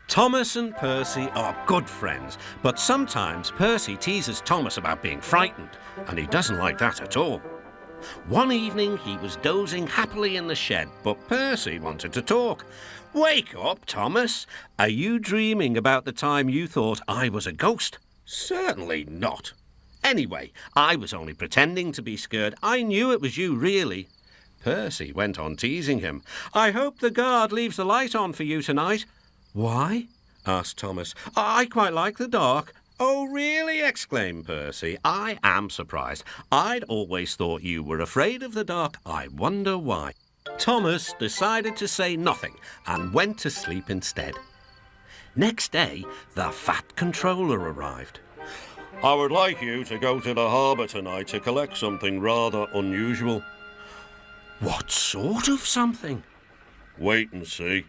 Thomas and Percy are good friends, but sometimes Percy teases Thomas about being frightened, and he doesn't like that at all. One evening he was dozing happily in the shed, but Percy wanted to talk. "Wake up, Thomas. Are you dreaming about the time you thought I was a ghost?" "Certainly not. Anyway, I was only pretending to be scared. I knew it was you, really." Percy went on teasing him. "I hope the guard leaves the light on for you tonight." "Why?" asked Thomas. "I quite like the dark." "Oh, really?" exclaimed Percy. "I am surprised. I'd always thought you were afraid of the dark. I wonder why." Thomas decided to say nothing and went to sleep instead. Next day, the Fat Controller arrived. "I would like you to go to the harbour tonight to collect something rather unusual." "What sort of something?" "Wait and see."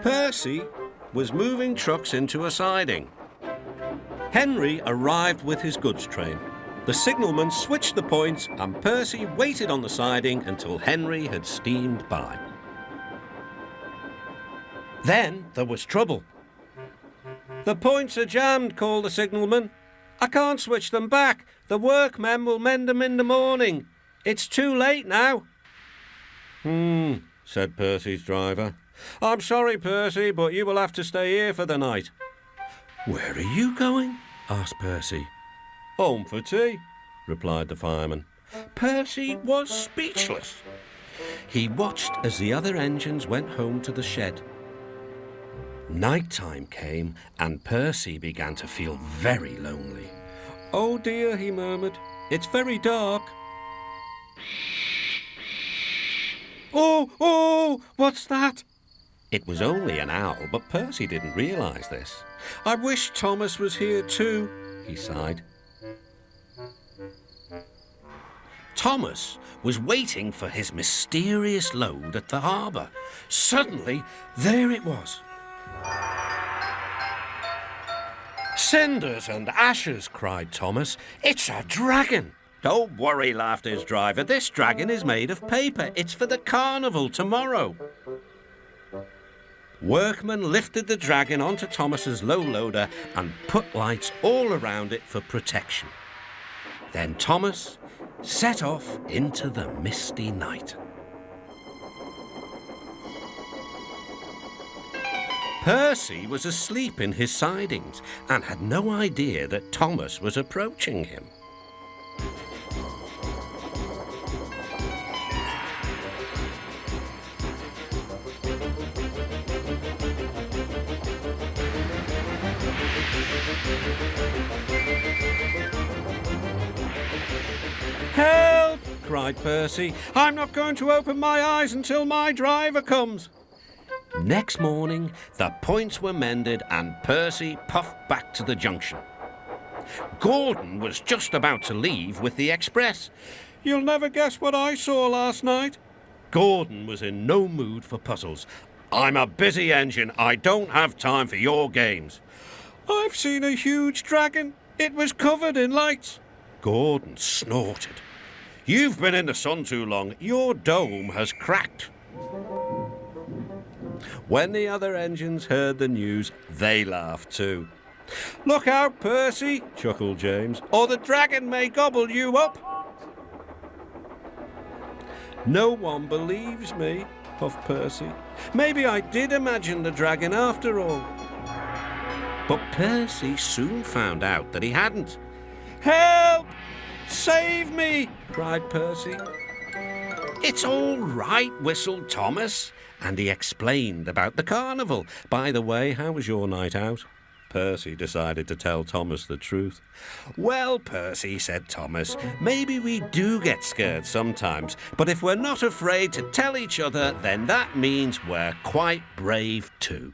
Percy was moving trucks into a siding. Henry arrived with his goods train. The signalman switched the points and Percy waited on the siding until Henry had steamed by. Then there was trouble. "The points are jammed," called the signalman. "I can't switch them back. The workmen will mend them in the morning. It's too late now." Said Percy's driver. "I'm sorry, Percy, but you will have to stay here for the night." "Where are you going?" asked Percy. "Home for tea," replied the fireman. Percy was speechless. He watched as the other engines went home to the shed. Night time came and Percy began to feel very lonely. "Oh dear," he murmured, "it's very dark." Oh, what's that?" It was only an owl, but Percy didn't realise this. "I wish Thomas was here too," he sighed. Thomas was waiting for his mysterious load at the harbour. Suddenly, there it was. "Cinders and ashes," cried Thomas. "It's a dragon." "Don't worry," laughed his driver. "This dragon is made of paper. It's for the carnival tomorrow." Workmen lifted the dragon onto Thomas's low loader and put lights all around it for protection. Then Thomas set off into the misty night. Percy was asleep in his sidings and had no idea that Thomas was approaching him. "Help!" cried Percy. "I'm not going to open my eyes until my driver comes." Next morning, the points were mended and Percy puffed back to the junction. Gordon was just about to leave with the express. "You'll never guess what I saw last night." Gordon was in no mood for puzzles. "I'm a busy engine. I don't have time for your games." "I've seen a huge dragon. It was covered in lights." Gordon snorted. "You've been in the sun too long. Your dome has cracked." When the other engines heard the news, they laughed too. "Look out, Percy," chuckled James, "or the dragon may gobble you up." "No one believes me," puffed Percy. "Maybe I did imagine the dragon after all." But Percy soon found out that he hadn't. "Help! Save me!" cried Percy. "It's all right," whistled Thomas, and he explained about the carnival. "By the way, how was your night out?" Percy decided to tell Thomas the truth. "Well, Percy," said Thomas, "maybe we do get scared sometimes, but if we're not afraid to tell each other, then that means we're quite brave too."